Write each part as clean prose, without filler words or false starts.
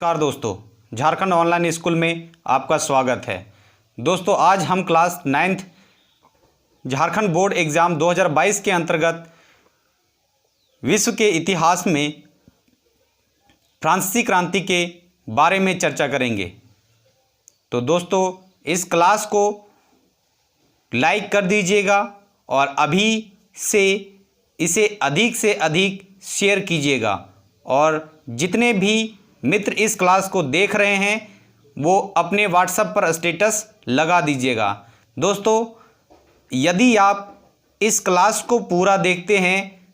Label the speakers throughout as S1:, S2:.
S1: नमस्कार दोस्तों, Jharkhand online school में आपका स्वागत है। दोस्तों, आज हम class 9th Jharkhand board exam 2022 के अंतर्गत विश्व के इतिहास में फ्रांसीसी क्रांति के बारे में चर्चा करेंगे। तो दोस्तों, इस क्लास को लाइक कर दीजिएगा और अभी से इसे अधिक से अधिक शेयर कीजिएगा और जितने भी मित्र इस क्लास को देख रहे हैं वो अपने व्हाट्सएप पर स्टेटस लगा दीजिएगा। दोस्तों, यदि आप इस क्लास को पूरा देखते हैं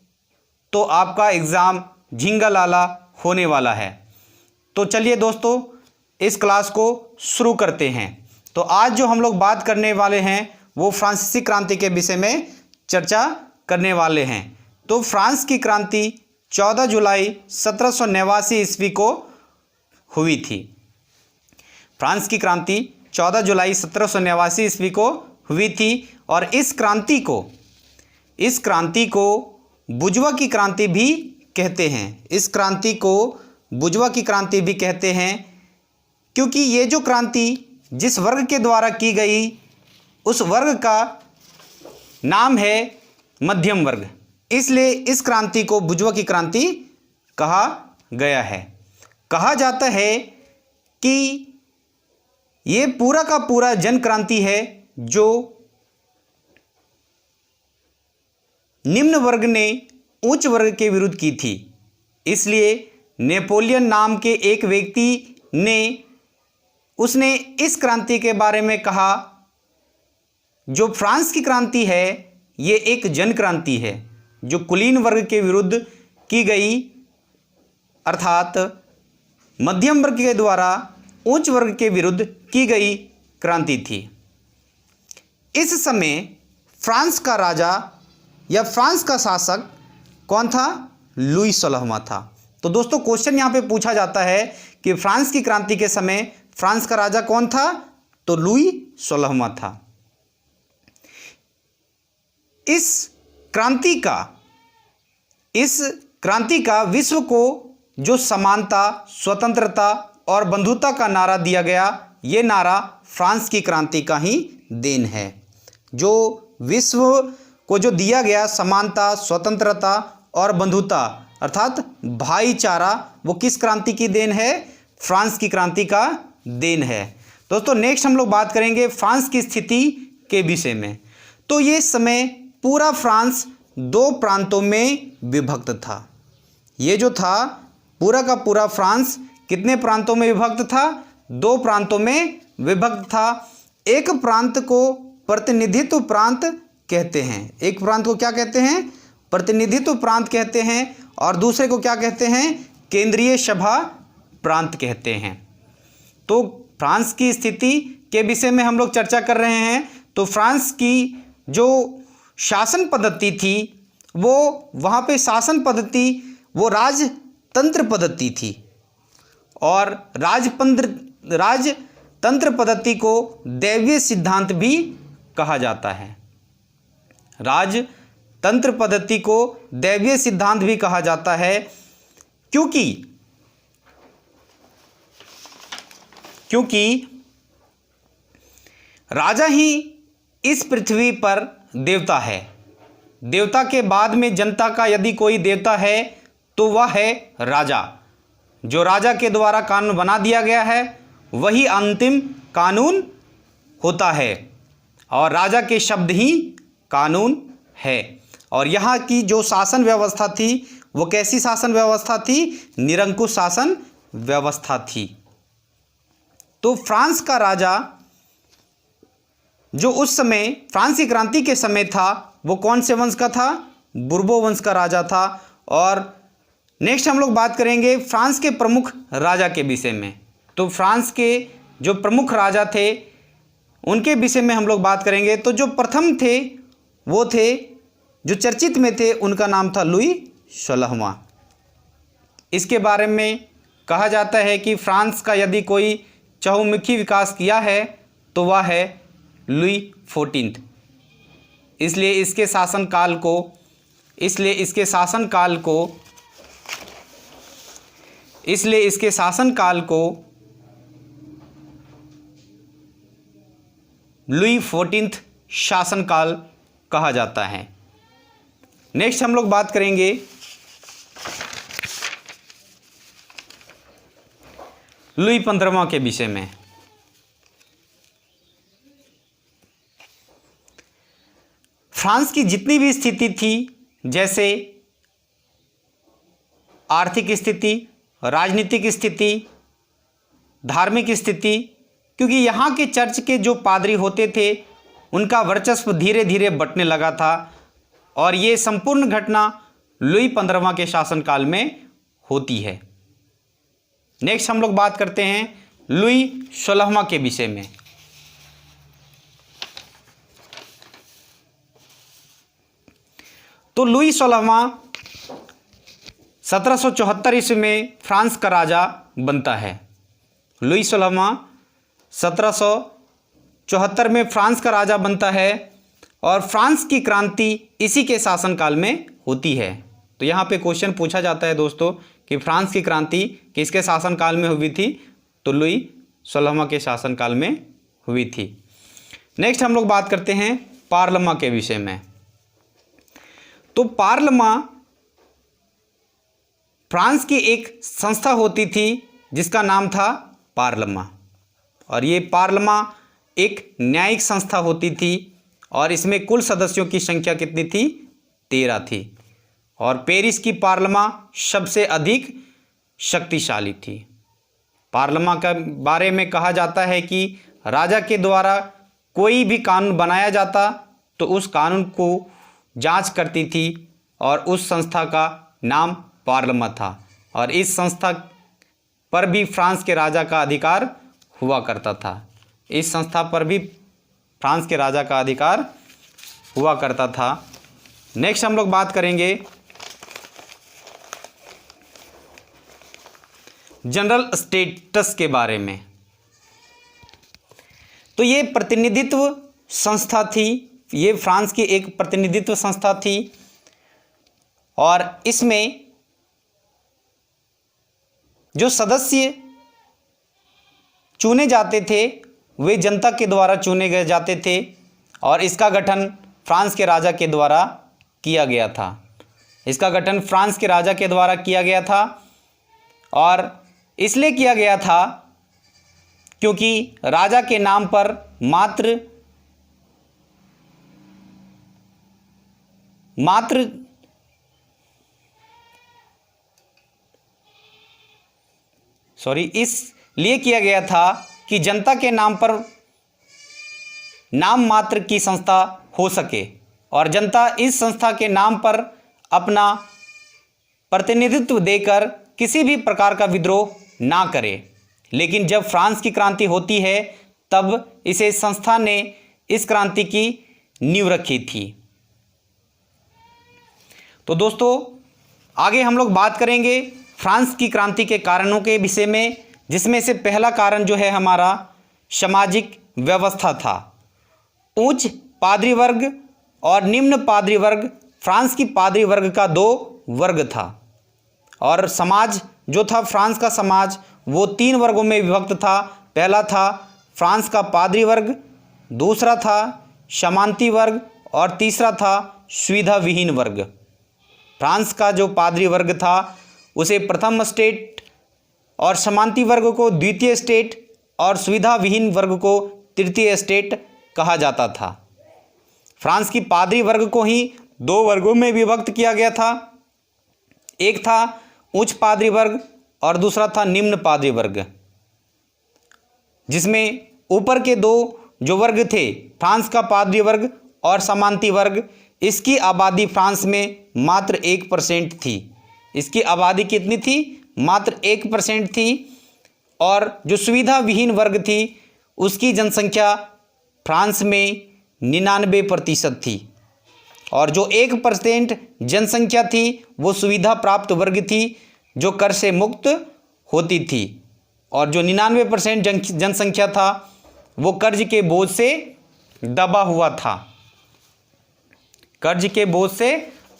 S1: तो आपका एग्ज़ाम झींगा लाला होने वाला है। तो चलिए दोस्तों, इस क्लास को शुरू करते हैं। तो आज जो हम लोग बात करने वाले हैं वो फ्रांसीसी क्रांति के विषय में चर्चा करने वाले हैं। तो फ्रांस की क्रांति 14 जुलाई 1789 ईस्वी को हुई थी। फ्रांस की क्रांति 14 जुलाई 1789 ईस्वी को हुई थी और इस क्रांति को बुर्जुआ की क्रांति भी कहते हैं। इस क्रांति को बुर्जुआ की क्रांति भी कहते हैं क्योंकि ये जो क्रांति जिस वर्ग के द्वारा की गई उस वर्ग का नाम है मध्यम वर्ग, इसलिए इस क्रांति को बुर्जुआ की क्रांति कहा गया है। कहा जाता है कि ये पूरा का पूरा जन क्रांति है जो निम्न वर्ग ने उच्च वर्ग के विरुद्ध की थी। इसलिए नेपोलियन नाम के एक व्यक्ति ने उसने इस क्रांति के बारे में कहा, जो फ्रांस की क्रांति है ये एक जन क्रांति है जो कुलीन वर्ग के विरुद्ध की गई, अर्थात मध्यम वर्ग के द्वारा उच्च वर्ग के विरुद्ध की गई क्रांति थी। इस समय फ्रांस का राजा या फ्रांस का शासक कौन था? लुई 16वां था। तो दोस्तों, क्वेश्चन यहाँ पे पूछा जाता है कि फ्रांस की क्रांति के समय फ्रांस का राजा कौन था? तो लुई 16वां था। इस क्रांति का विश्व को जो समानता, स्वतंत्रता और बंधुता का नारा दिया गया, ये नारा फ्रांस की क्रांति का ही देन है। जो विश्व को जो दिया गया समानता, स्वतंत्रता और बंधुता अर्थात भाईचारा, वो किस क्रांति की देन है? फ्रांस की क्रांति का देन है। दोस्तों, नेक्स्ट हम लोग बात करेंगे फ्रांस की स्थिति के विषय में। तो ये समय पूरा फ्रांस दो प्रांतों में विभक्त था। ये जो था पूरा का पूरा फ्रांस कितने प्रांतों में विभक्त था? दो प्रांतों में विभक्त था। एक प्रांत को प्रतिनिधित्व प्रांत कहते हैं। एक प्रांत को क्या कहते हैं? प्रतिनिधित्व प्रांत कहते हैं। और दूसरे को क्या कहते हैं? केंद्रीय सभा प्रांत कहते हैं। तो फ्रांस की स्थिति के विषय में हम लोग चर्चा कर रहे हैं। तो फ्रांस की जो शासन पद्धति थी वो वहाँ पे शासन पद्धति वो राजतंत्र पद्धति थी और राजतंत्र पद्धति को दैवीय सिद्धांत भी कहा जाता है। राजतंत्र पद्धति को दैवीय सिद्धांत भी कहा जाता है क्योंकि राजा ही इस पृथ्वी पर देवता है। देवता के बाद में जनता का यदि कोई देवता है तो वह है राजा। जो राजा के द्वारा कानून बना दिया गया है वही अंतिम कानून होता है और राजा के शब्द ही कानून है। और यहाँ की जो शासन व्यवस्था थी वो कैसी शासन व्यवस्था थी? निरंकुश शासन व्यवस्था थी। तो फ्रांस का राजा जो उस समय फ्रांस की क्रांति के समय था वो कौन से वंश का था? बुर्बो वंश का राजा था। और नेक्स्ट हम लोग बात करेंगे फ्रांस के प्रमुख राजा के विषय में। तो फ्रांस के जो प्रमुख राजा थे उनके विषय में हम लोग बात करेंगे। तो जो प्रथम थे वो थे, जो चर्चित में थे, उनका नाम था लुई 16वां। इसके बारे में कहा जाता है कि फ्रांस का यदि कोई चहुमुखी विकास किया है तो वह है लुई 14। इसलिए इसके शासनकाल को इसलिए इसके शासनकाल को लुई 14 शासनकाल कहा जाता है। नेक्स्ट हम लोग बात करेंगे लुई 15वां के विषय में। फ्रांस की जितनी भी स्थिति थी, जैसे आर्थिक स्थिति, राजनीतिक स्थिति, धार्मिक स्थिति, क्योंकि यहाँ के चर्च के जो पादरी होते थे उनका वर्चस्व धीरे धीरे बढ़ने लगा था और ये संपूर्ण घटना लुई 15वां के शासनकाल में होती है। नेक्स्ट हम लोग बात करते हैं लुई 16वां के विषय में। तो लुई 16वां 1774 ईस्वी में फ्रांस का राजा बनता है। लुई 16वां 1774 में फ्रांस का राजा बनता है और फ्रांस की क्रांति इसी के शासनकाल में होती है। तो यहाँ पे क्वेश्चन पूछा जाता है दोस्तों कि फ्रांस की क्रांति किसके शासनकाल में हुई थी? तो लुई 16वां के शासनकाल में हुई थी। नेक्स्ट हम लोग बात करते हैं पार्लमा के विषय में। तो पार्लमा फ्रांस की एक संस्था होती थी जिसका नाम था पार्लमा, और ये पार्लमा एक न्यायिक संस्था होती थी और इसमें कुल सदस्यों की संख्या कितनी थी? 13 थी। और पेरिस की पार्लमा सबसे अधिक शक्तिशाली थी। पार्लमा के बारे में कहा जाता है कि राजा के द्वारा कोई भी कानून बनाया जाता तो उस कानून को जांच करती थी और उस संस्था का नाम पार्लमा था, और इस संस्था पर भी फ्रांस के राजा का अधिकार हुआ करता था। इस संस्था पर भी फ्रांस के राजा का अधिकार हुआ करता था। नेक्स्ट हम लोग बात करेंगे जनरल स्टेटस के बारे में। तो ये प्रतिनिधित्व संस्था थी, ये फ्रांस की एक प्रतिनिधित्व संस्था थी और इसमें जो सदस्य चुने जाते थे वे जनता के द्वारा चुने गए जाते थे और इसका गठन फ्रांस के राजा के द्वारा किया गया था। इसका गठन फ्रांस के राजा के द्वारा किया गया था और इसलिए किया गया था क्योंकि राजा के नाम पर मात्र इसलिए किया गया था कि जनता के नाम पर नाम मात्र की संस्था हो सके और जनता इस संस्था के नाम पर अपना प्रतिनिधित्व देकर किसी भी प्रकार का विद्रोह ना करे। लेकिन जब फ्रांस की क्रांति होती है तब इसे संस्था ने इस क्रांति की नींव रखी थी। तो दोस्तों आगे हम लोग बात करेंगे फ्रांस की क्रांति के कारणों के विषय में, जिसमें से पहला कारण जो है हमारा सामाजिक व्यवस्था था। उच्च पादरी वर्ग और निम्न पादरी वर्ग, फ्रांस की पादरी वर्ग का 2 वर्ग था और समाज जो था फ्रांस का समाज वो 3 वर्गों में विभक्त था। पहला था फ्रांस का पादरी वर्ग, दूसरा था सामंती वर्ग और तीसरा था सुविधा विहीन वर्ग। फ्रांस का जो पादरी वर्ग था उसे प्रथम स्टेट और सामंती वर्ग को द्वितीय स्टेट और सुविधा विहीन वर्ग को तृतीय स्टेट कहा जाता था। फ्रांस की पादरी वर्ग को ही 2 वर्गों में विभक्त किया गया था। एक था उच्च पादरी वर्ग और दूसरा था निम्न पादरी वर्ग, जिसमें ऊपर के 2 जो वर्ग थे फ्रांस का पादरी वर्ग और सामंती वर्ग, इसकी आबादी फ्रांस में मात्र 1% थी। इसकी आबादी कितनी थी? मात्र 1% थी। और जो सुविधा विहीन वर्ग थी उसकी जनसंख्या फ्रांस में 99% थी और जो 1% जनसंख्या थी वो सुविधा प्राप्त वर्ग थी जो कर से मुक्त होती थी, और जो 99% जनसंख्या था वो कर्ज के बोझ से दबा हुआ था। कर्ज के बोझ से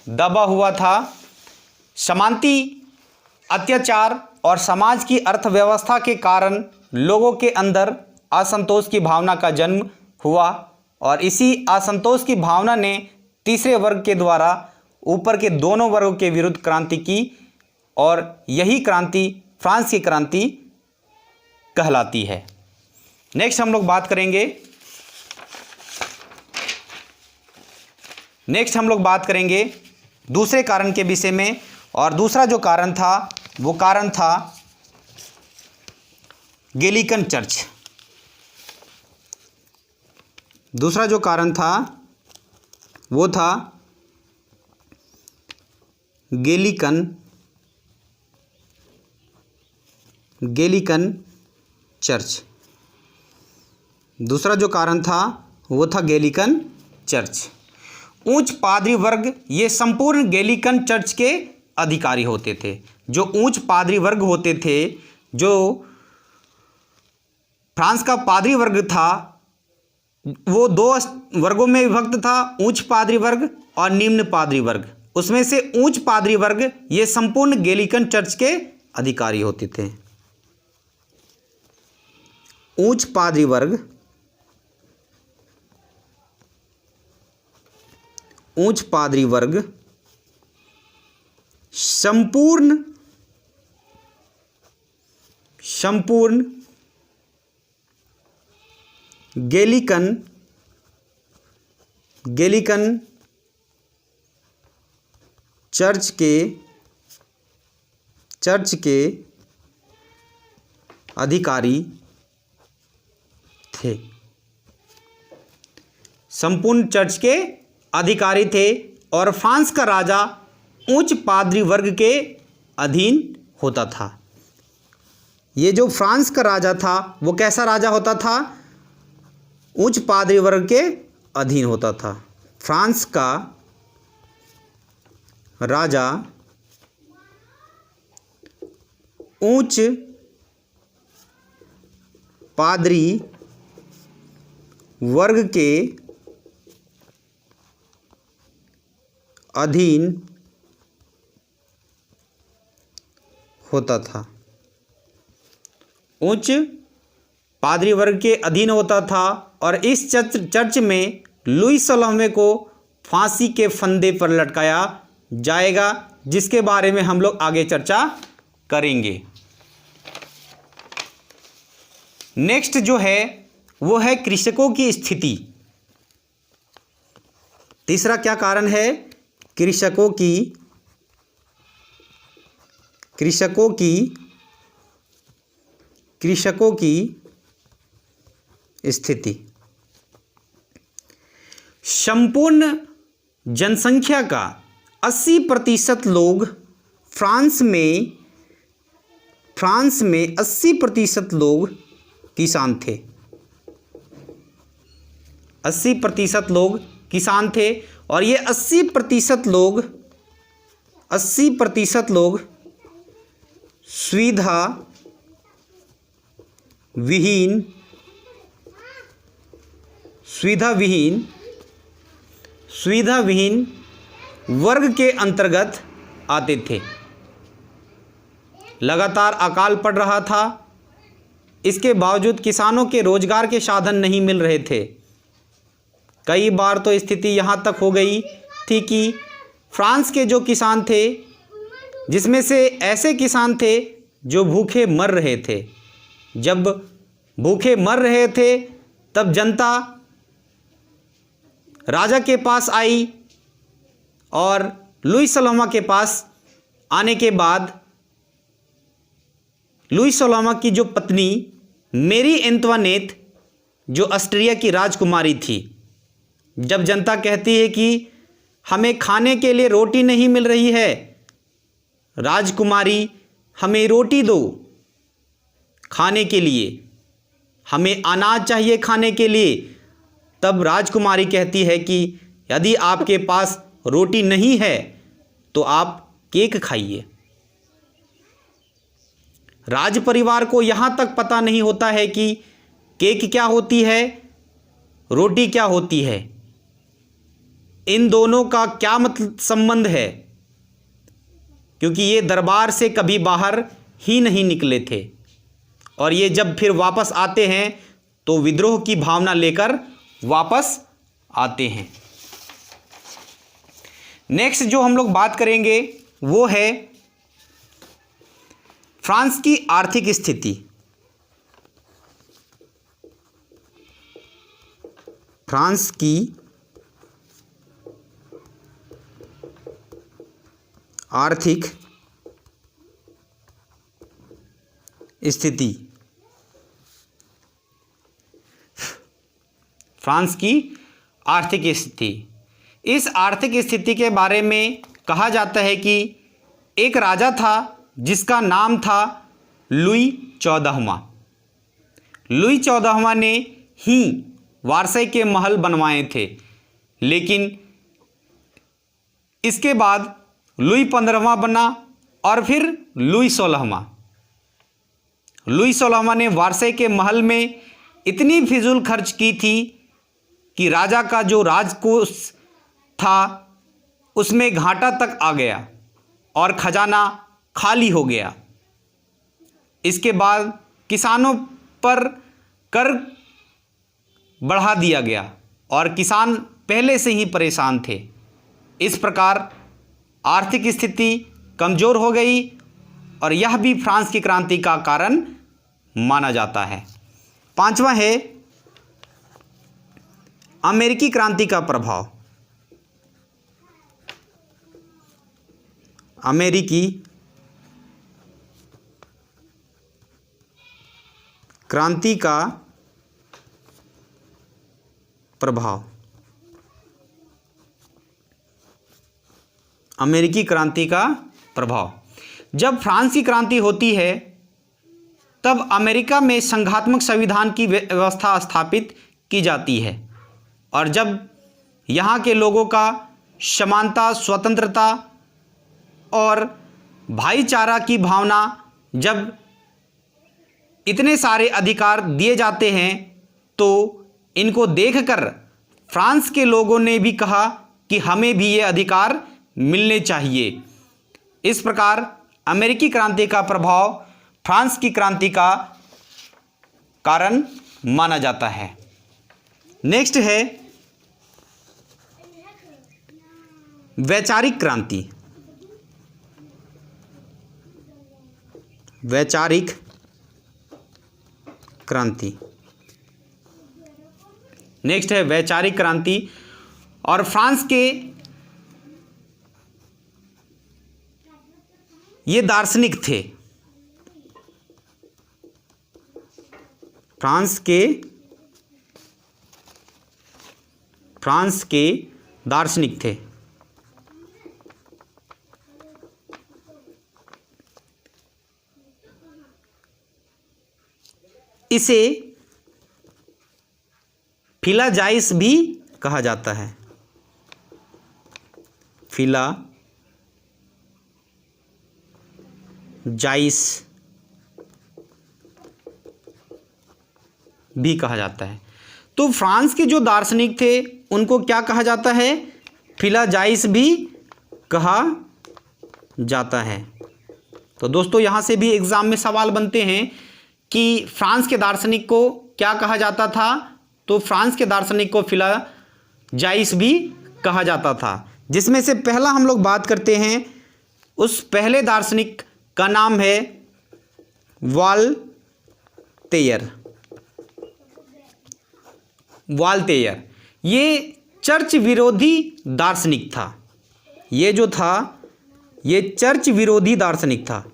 S1: दबा हुआ था। सामंती अत्याचार और समाज की अर्थव्यवस्था के कारण लोगों के अंदर असंतोष की भावना का जन्म हुआ और इसी असंतोष की भावना ने तीसरे वर्ग के द्वारा ऊपर के दोनों वर्गों के विरुद्ध क्रांति की और यही क्रांति फ्रांस की क्रांति कहलाती है। नेक्स्ट हम लोग बात करेंगे दूसरे कारण के विषय में और दूसरा जो कारण था वो कारण था गेलिकन चर्च। दूसरा जो कारण था वो था गेलिकन चर्च। दूसरा जो कारण था वो था गेलिकन चर्च। उच्च पादरी वर्ग ये संपूर्ण गेलिकन चर्च के अधिकारी होते थे। जो उच्च पादरी वर्ग होते थे, जो फ्रांस का पादरी वर्ग था, वो दो वर्गों में विभक्त था, उच्च पादरी वर्ग और निम्न पादरी वर्ग। उसमें से उच्च पादरी वर्ग ये संपूर्ण गेलिकन चर्च के अधिकारी होते थे। उच्च पादरी वर्ग संपूर्ण गेलिकन चर्च के अधिकारी थे। संपूर्ण चर्च के अधिकारी थे और फ्रांस का राजा उच्च पादरी वर्ग के अधीन होता था। ये जो फ्रांस का राजा था वो कैसा राजा होता था? उच्च पादरी वर्ग के अधीन होता था। फ्रांस का राजा उच्च पादरी वर्ग के अधीन होता था। उच्च पादरी वर्ग के अधीन होता था और इस चर्च में लुई 16वें को फांसी के फंदे पर लटकाया जाएगा, जिसके बारे में हम लोग आगे चर्चा करेंगे। नेक्स्ट जो है वो है कृषकों की स्थिति। तीसरा क्या कारण है? कृषकों की स्थिति। संपूर्ण जनसंख्या का 80% लोग फ्रांस में 80% लोग किसान थे। 80% लोग किसान थे और ये 80% लोग सुविधा विहीन वर्ग के अंतर्गत आते थे। लगातार अकाल पड़ रहा था, इसके बावजूद किसानों के रोजगार के साधन नहीं मिल रहे थे। कई बार तो स्थिति यहाँ तक हो गई थी कि फ्रांस के जो किसान थे, जिसमें से ऐसे किसान थे जो भूखे मर रहे थे। जब भूखे मर रहे थे तब जनता राजा के पास आई और लुई 16वां के पास आने के बाद लुई 16वां की जो पत्नी मेरी एंतवानेत, जो ऑस्ट्रिया की राजकुमारी थी, जब जनता कहती है कि हमें खाने के लिए रोटी नहीं मिल रही है, राजकुमारी हमें रोटी दो खाने के लिए, हमें अनाज चाहिए खाने के लिए, तब राजकुमारी कहती है कि यदि आपके पास रोटी नहीं है तो आप केक खाइए। राज परिवार को यहाँ तक पता नहीं होता है कि केक क्या होती है, रोटी क्या होती है, इन दोनों का क्या मतलब संबंध है, क्योंकि ये दरबार से कभी बाहर ही नहीं निकले थे, और ये जब फिर वापस आते हैं तो विद्रोह की भावना लेकर वापस आते हैं। नेक्स्ट जो हम लोग बात करेंगे वो है फ्रांस की आर्थिक स्थिति। फ्रांस की आर्थिक स्थिति। फ्रांस की आर्थिक स्थिति। इस आर्थिक स्थिति के बारे में कहा जाता है कि एक राजा था जिसका नाम था लुई 14वां। लुई 14वां ने ही वारसाई के महल बनवाए थे, लेकिन इसके बाद लुई 15वां बना और फिर लुई 16वां। लुई 16वां ने वारसाई के महल में इतनी फिजूल खर्च की थी कि राजा का जो राजकोष था उसमें घाटा तक आ गया और खजाना खाली हो गया। इसके बाद किसानों पर कर बढ़ा दिया गया और किसान पहले से ही परेशान थे। इस प्रकार आर्थिक स्थिति कमज़ोर हो गई और यह भी फ्रांस की क्रांति का कारण माना जाता है। पांचवा है अमेरिकी क्रांति का प्रभाव। अमेरिकी क्रांति का प्रभाव। अमेरिकी क्रांति का प्रभाव। जब फ्रांस की क्रांति होती है तब अमेरिका में संघात्मक संविधान की व्यवस्था स्थापित की जाती है, और जब यहाँ के लोगों का समानता, स्वतंत्रता और भाईचारा की भावना, जब इतने सारे अधिकार दिए जाते हैं तो इनको देखकर फ्रांस के लोगों ने भी कहा कि हमें भी ये अधिकार मिलने चाहिए। इस प्रकार अमेरिकी क्रांति का प्रभाव फ्रांस की क्रांति का कारण माना जाता है। नेक्स्ट है वैचारिक क्रांति। वैचारिक क्रांति। नेक्स्ट है वैचारिक क्रांति। और फ्रांस के ये दार्शनिक थे। फ्रांस के दार्शनिक थे। इसे फिलाजाइस भी कहा जाता है। फिलाजाइस भी कहा जाता है। तो फ्रांस के जो दार्शनिक थे उनको क्या कहा जाता है? फिलाजाइस भी कहा जाता है। तो दोस्तों यहाँ से भी एग्जाम में सवाल बनते हैं कि फ्रांस के दार्शनिक को क्या कहा जाता था? तो फ्रांस के दार्शनिक को फिलाजाइस भी कहा जाता था। जिसमें से पहला हम लोग बात करते हैं, उस पहले दार्शनिक का नाम है वॉलतेयर। वॉलतेयर ये चर्च विरोधी दार्शनिक था। ये जो था ये चर्च विरोधी दार्शनिक था।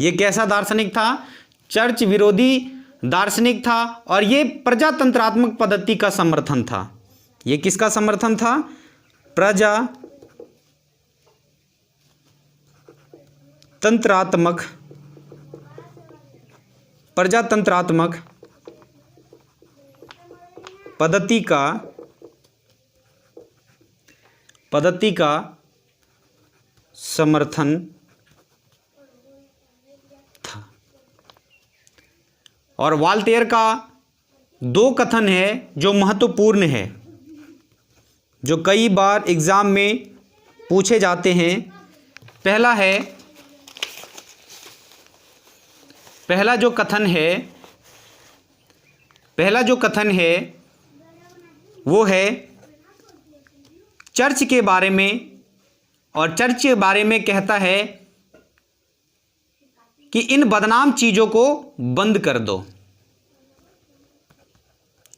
S1: ये कैसा दार्शनिक था? चर्च विरोधी दार्शनिक था और ये प्रजातंत्रात्मक पद्धति का समर्थन था। ये किसका समर्थन था? प्रजातंत्रात्मक पद्धति का समर्थन था। और वॉलतेयर का दो कथन है जो महत्वपूर्ण है। जो कई बार एग्ज़ाम में पूछे जाते हैं। पहला जो कथन है वो है चर्च के बारे में, और चर्च के बारे में कहता है कि इन बदनाम चीज़ों को बंद कर दो।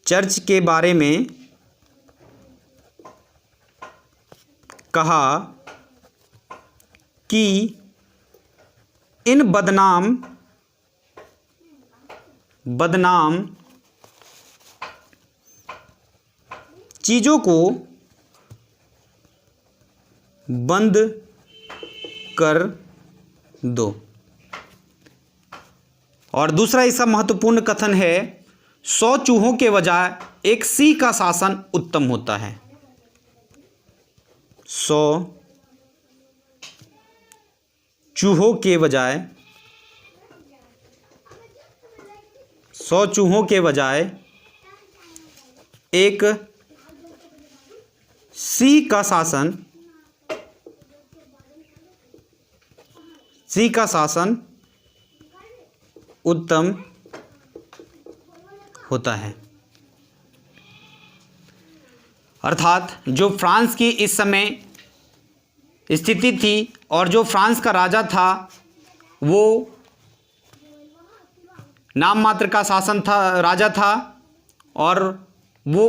S1: चर्च के बारे में कहा कि इन बदनाम चीज़ों को बंद कर दो। और दूसरा इसका महत्वपूर्ण कथन है 100 चूहों के बजाय एक सिंह का शासन उत्तम होता है। 100 चूहों के बजाय एक सिंह का शासन उत्तम होता है। अर्थात जो फ्रांस की इस समय स्थिति थी और जो फ्रांस का राजा था वो नाम मात्र का राजा था, और वो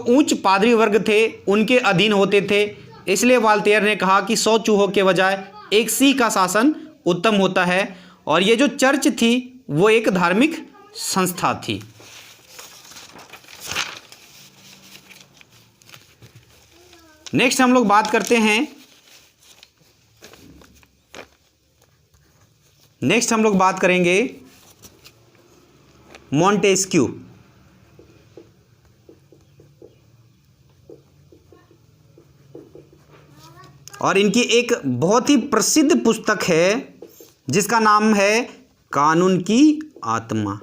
S1: उच्च पादरी वर्ग थे उनके अधीन होते थे। इसलिए वाल्टेयर ने कहा कि 100 चूहों के बजाय एक सिंह का शासन उत्तम होता है। और ये जो चर्च थी वो एक धार्मिक संस्था थी। नेक्स्ट हम लोग बात करेंगे मॉन्टेस्क्यू। और इनकी एक बहुत ही प्रसिद्ध पुस्तक है जिसका नाम है कानून की आत्मा।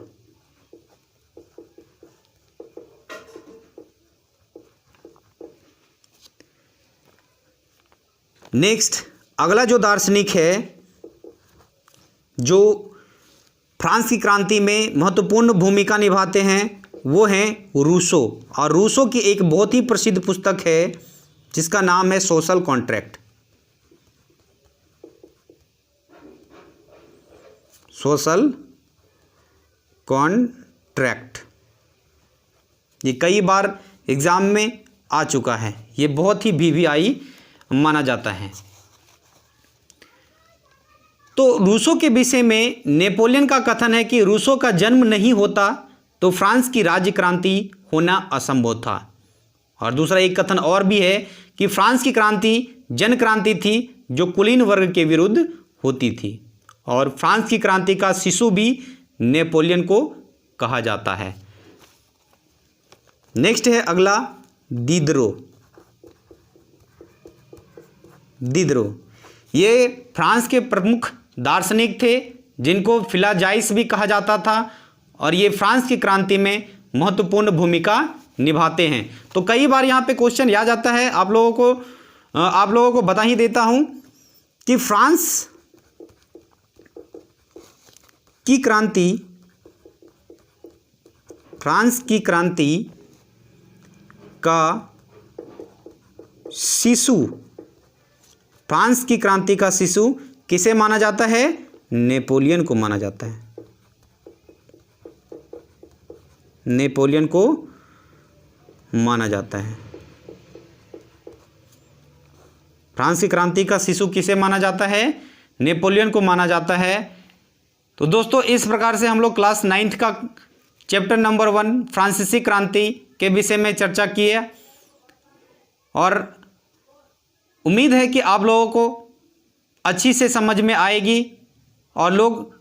S1: नेक्स्ट अगला जो दार्शनिक है जो फ्रांस की क्रांति में महत्वपूर्ण भूमिका निभाते हैं वो हैं रूसो। और रूसो की एक बहुत ही प्रसिद्ध पुस्तक है जिसका नाम है सोशल कॉन्ट्रैक्ट। सोशल कॉन्ट्रैक्ट ये कई बार एग्ज़ाम में आ चुका है। ये बहुत ही वीवीआई माना जाता है। तो रूसो के विषय में नेपोलियन का कथन है कि रूसो का जन्म नहीं होता तो फ्रांस की राज्य क्रांति होना असंभव था। और दूसरा एक कथन और भी है कि फ्रांस की क्रांति जन क्रांति थी जो कुलीन वर्ग के विरुद्ध होती थी। और फ्रांस की क्रांति का शिशु भी नेपोलियन को कहा जाता है। नेक्स्ट है अगला दिदरो। ये फ्रांस के प्रमुख दार्शनिक थे जिनको फिलाजाइस भी कहा जाता था, और ये फ्रांस की क्रांति में महत्वपूर्ण भूमिका निभाते हैं। तो कई बार यहाँ पे क्वेश्चन आ जाता है। आप लोगों को बता ही देता हूँ कि फ्रांस की क्रांति का शिशु किसे माना जाता है? नेपोलियन को माना जाता है। नेपोलियन को माना जाता है। फ्रांस की क्रांति का शिशु किसे माना जाता है? नेपोलियन को माना जाता है। तो दोस्तों इस प्रकार से हम लोग क्लास 9th का चैप्टर नंबर 1 फ्रांसीसी क्रांति के विषय में चर्चा की है, और उम्मीद है कि आप लोगों को अच्छी से समझ में आएगी और लोग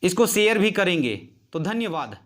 S1: इसको शेयर भी करेंगे। तो धन्यवाद।